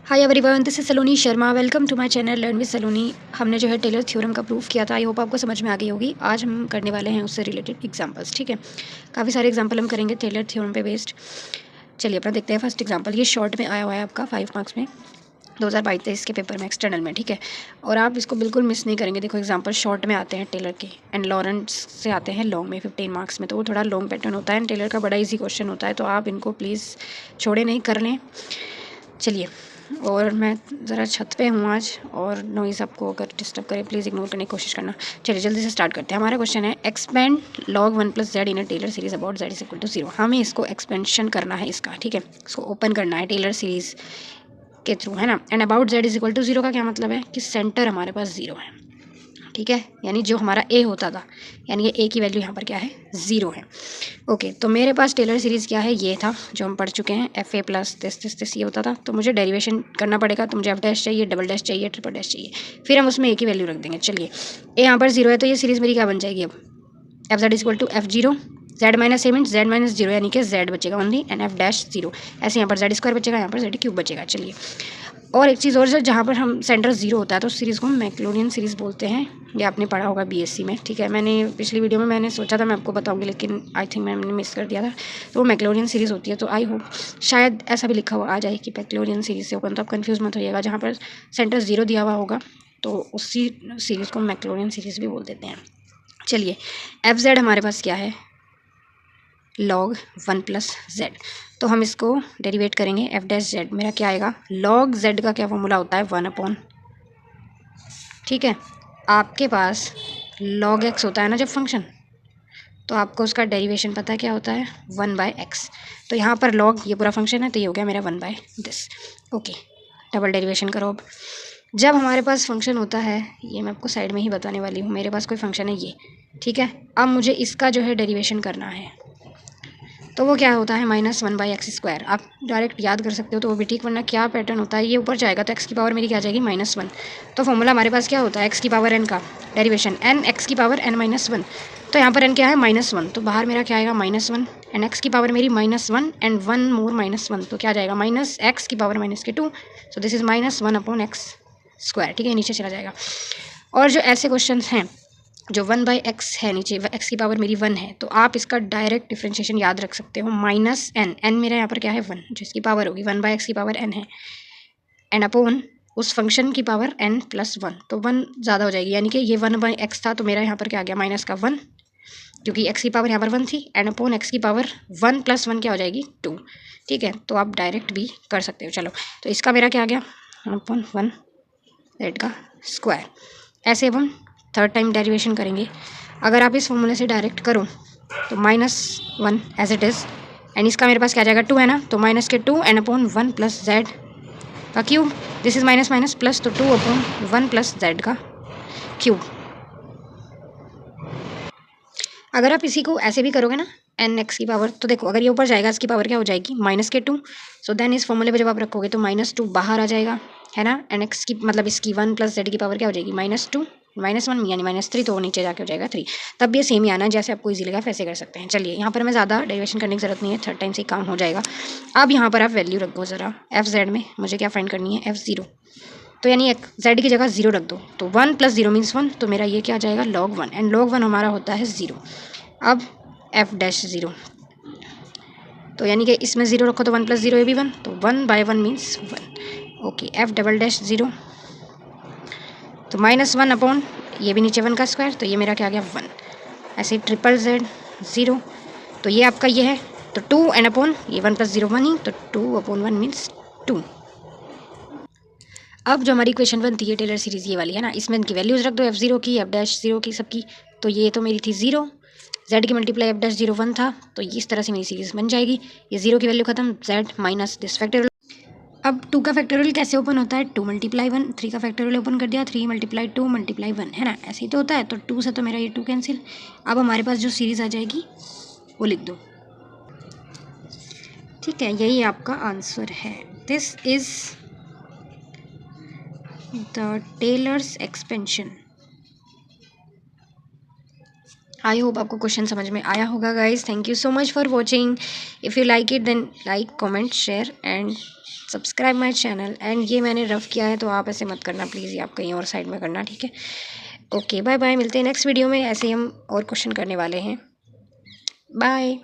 Hi everyone, this is Saloni Sharma. Welcome to my channel learn with Saloni. हमने जो है Taylor theorem का प्रूफ किया था। आई होप आपको समझ में आ गई होगी। आज हम करने वाले हैं उससे रिलेटेड एग्जांपल्स। ठीक है, काफ़ी सारे एग्जांपल हम करेंगे टेलर थ्योरम पे बेस्ड। चलिए अपना देखते हैं फर्स्ट एग्जांपल। ये शॉर्ट में आया हुआ है आपका 5 मार्क्स में 2022 के पेपर में एक्सटर्नल में। ठीक है, और आप इसको बिल्कुल मिस नहीं करेंगे। देखो एग्जाम्पल शॉर्ट में आते हैं टेलर के एंड लॉरेंस से आते हैं लॉन्ग में 15 मार्क्स में, तो वो थोड़ा लॉन्ग पैटर्न होता है एंड टेलर का बड़ा ईजी क्वेश्चन होता है, तो आप इनको प्लीज़ छोड़े नहीं, कर लें। चलिए, और मैं ज़रा छत पे हूँ आज और नॉइज़ आपको अगर डिस्टर्ब करे प्लीज़ इग्नोर करने की कोशिश करना। चलिए जल्दी से स्टार्ट करते हैं। हमारा क्वेश्चन है expand log 1 + z in a tailor series about z = 0। हमें इसको एक्सपेंशन करना है इसका। ठीक है, इसको ओपन करना है टेलर सीरीज़ के थ्रू, है ना। एंड अबाउट z = 0 का क्या मतलब है कि सेंटर हमारे पास 0 है। ठीक है, यानी जो हमारा a होता था, यानी ये a की वैल्यू यहाँ पर क्या है, 0 है। ओके, तो मेरे पास टेलर सीरीज़ क्या है, ये था जो हम पढ़ चुके हैं, FA प्लस दिस ये होता था। तो मुझे डेरिवेशन करना पड़ेगा, तो मुझे F डैश चाहिए, डबल डैश चाहिए, ट्रिपल डैश चाहिए, फिर हम उसमें a की वैल्यू रख देंगे। चलिए, a यहाँ पर 0 है, तो ये सीरीज़ मेरी क्या बन जाएगी अब, FZ = F0, Z minus a means Z minus 0, यानी कि Z बचेगा ओनली एंड F डैश 0। ऐसे यहाँ पर Z² बचेगा, यहाँ पर Z³ बचेगा। चलिए, और एक चीज़ और, जहाँ पर हम सेंटर 0 होता है तो उस सीरीज़ को हम मैक्लोरियन सीरीज़ बोलते हैं। ये आपने पढ़ा होगा BSc में। ठीक है, मैंने पिछली वीडियो में मैंने सोचा था मैं आपको बताऊंगी, लेकिन आई थिंक मैंने मिस कर दिया था। तो वो मैक्लोरियन सीरीज़ होती है। तो आई होप शायद ऐसा भी लिखा हुआ आ जाए कि मैक्लोरियन सीरीज़ से ओपन, तो आप कन्फ्यूज़ मत होइएगा। जहाँ पर सेंटर 0 दिया हुआ होगा तो उसी सीरीज़ को मैक्लोरियन सीरीज़ भी बोल देते हैं। चलिए, FZ हमारे पास क्या है, log 1 + z। तो हम इसको डेरिवेट करेंगे। F डैश z मेरा क्या आएगा, log z का क्या फॉर्मूला होता है, 1/। ठीक है, आपके पास log x होता है ना जब फंक्शन, तो आपको उसका डेरिवेशन पता है क्या होता है, 1/x। तो यहाँ पर log ये पूरा फंक्शन है, तो ये हो गया मेरा 1/this। ओके, डबल डेरिवेशन करो। अब जब हमारे पास फंक्शन होता है, ये मैं आपको साइड में ही बताने वाली हूँ, मेरे पास कोई फंक्शन है ये। ठीक है, अब मुझे इसका जो है डेरिवेशन करना है, तो वो क्या होता है, -1/x²। आप डायरेक्ट याद कर सकते हो तो वो भी ठीक, वरना क्या पैटर्न होता है, ये ऊपर जाएगा तो x की पावर मेरी क्या आ जाएगी, -1। तो फॉर्मूला हमारे पास क्या होता है, x की पावर n का डेरिवेशन n x की पावर n - 1। तो यहाँ पर n क्या है, -1, तो बाहर मेरा क्या आएगा, -1 एंड x की पावर मेरी -1 एंड 1 मोर -1, तो क्या आ जाएगा, -x की power -2। So this is -1/x²। ठीक है, नीचे चला जाएगा। और जो ऐसे क्वेश्चन हैं जो 1/x है, नीचे x की पावर मेरी 1 है, तो आप इसका डायरेक्ट डिफ्रेंशिएशन याद रख सकते हो, -n मेरा यहाँ पर क्या है, 1, जो इसकी पावर होगी 1/x की पावर n है, एंड अपॉन उस फंक्शन की पावर n + 1, तो 1 ज़्यादा हो जाएगी, यानी कि ये 1/x था, तो मेरा यहाँ पर क्या आ गया, -1, क्योंकि x की पावर यहाँ पर 1 थी, एंड अपॉन x की पावर 1 + 1 क्या हो जाएगी, 2। ठीक है, तो आप डायरेक्ट भी कर सकते हो। चलो, तो इसका मेरा क्या आ गया, 1/1 z²। ऐसे अब हम थर्ड टाइम डेरिवेशन करेंगे। अगर आप इस फॉर्मूले से डायरेक्ट करो तो -1 एज इट इज़, एंड इसका मेरे पास क्या जाएगा, 2 है ना, तो -2 एंड अपॉन 1 + z का cube. This is minus minus plus, तो 2/1 + z का क्यूब। अगर आप इसी को ऐसे भी करोगे ना, एन एक्स की पावर, तो देखो अगर ये ऊपर जाएगा इसकी पावर क्या हो जाएगी, -2। सो देन इस फॉर्मूले पे जब आप रखोगे तो -2 बाहर आ जाएगा, है ना, एन एक्स की मतलब इसकी 1 + z की पावर क्या हो जाएगी, -2 -1 यानी -3, तो नीचे जाके हो जाएगा 3। तब भी ये सेम ही आना है, जैसे आपको इजी लगा वैसे कर सकते हैं। चलिए, यहाँ पर मैं ज़्यादा डेरिवेशन करने की जरूरत नहीं है, थर्ड टाइम से ही काम हो जाएगा। अब यहाँ पर आप वैल्यू रख दो ज़रा, FZ में मुझे क्या फाइंड करनी है, F0। तो यानी z की जगह 0 रख दो, तो 1 + 0 मीन्स 1, तो मेरा ये क्या आ जाएगा, log 1, एंड log 1 हमारा होता है 0। अब F डैश 0, तो यानी कि इसमें 0 रखो तो 1 + 0 ये भी 1, तो 1/1 means 1। Okay, F double dash 0, तो -1 अपॉन ये भी नीचे 1 का स्क्वायर, तो ये मेरा क्या आ गया, 1। ऐसे ट्रिपल Z 0, तो ये आपका ये है, तो 2 एंड अपॉन ये 1 + 0 1 ही, तो 2/1 मीन्स 2। अब जो हमारी इक्वेशन बनती है टेलर सीरीज़ ये वाली, है ना, इसमें इनकी वैल्यूज़ रख दो, F0 की, F डैश 0 की, सबकी। तो ये तो मेरी थी 0, z की मल्टीप्लाई F डैश 0 1 था, तो इस तरह से मेरी सीरीज़ बन जाएगी। ये 0 की वैल्यू खत्म, z माइनस दिस फैक्टोरियल। अब 2 का फैक्टोरियल कैसे ओपन होता है, 2 × 1, 3 का फैक्टोरियल ओपन कर दिया, 3 × 2 × 1, है ना, ऐसे ही तो होता है। तो 2 से तो मेरा ये 2 कैंसिल। अब हमारे पास जो सीरीज़ आ जाएगी वो लिख दो। ठीक है, यही आपका आंसर है। This is the Taylor's expansion. I hope आपको क्वेश्चन समझ में आया होगा guys. Thank you so much for watching. If you like it then like comment share and subscribe my channel. And ये मैंने रफ किया है तो आप ऐसे मत करना प्लीज़, ये आप कहीं और साइड में करना, ठीक है। ओके बाय बाय, मिलते हैं नेक्स्ट वीडियो में। ऐसे ही हम और क्वेश्चन करने वाले हैं। बाय।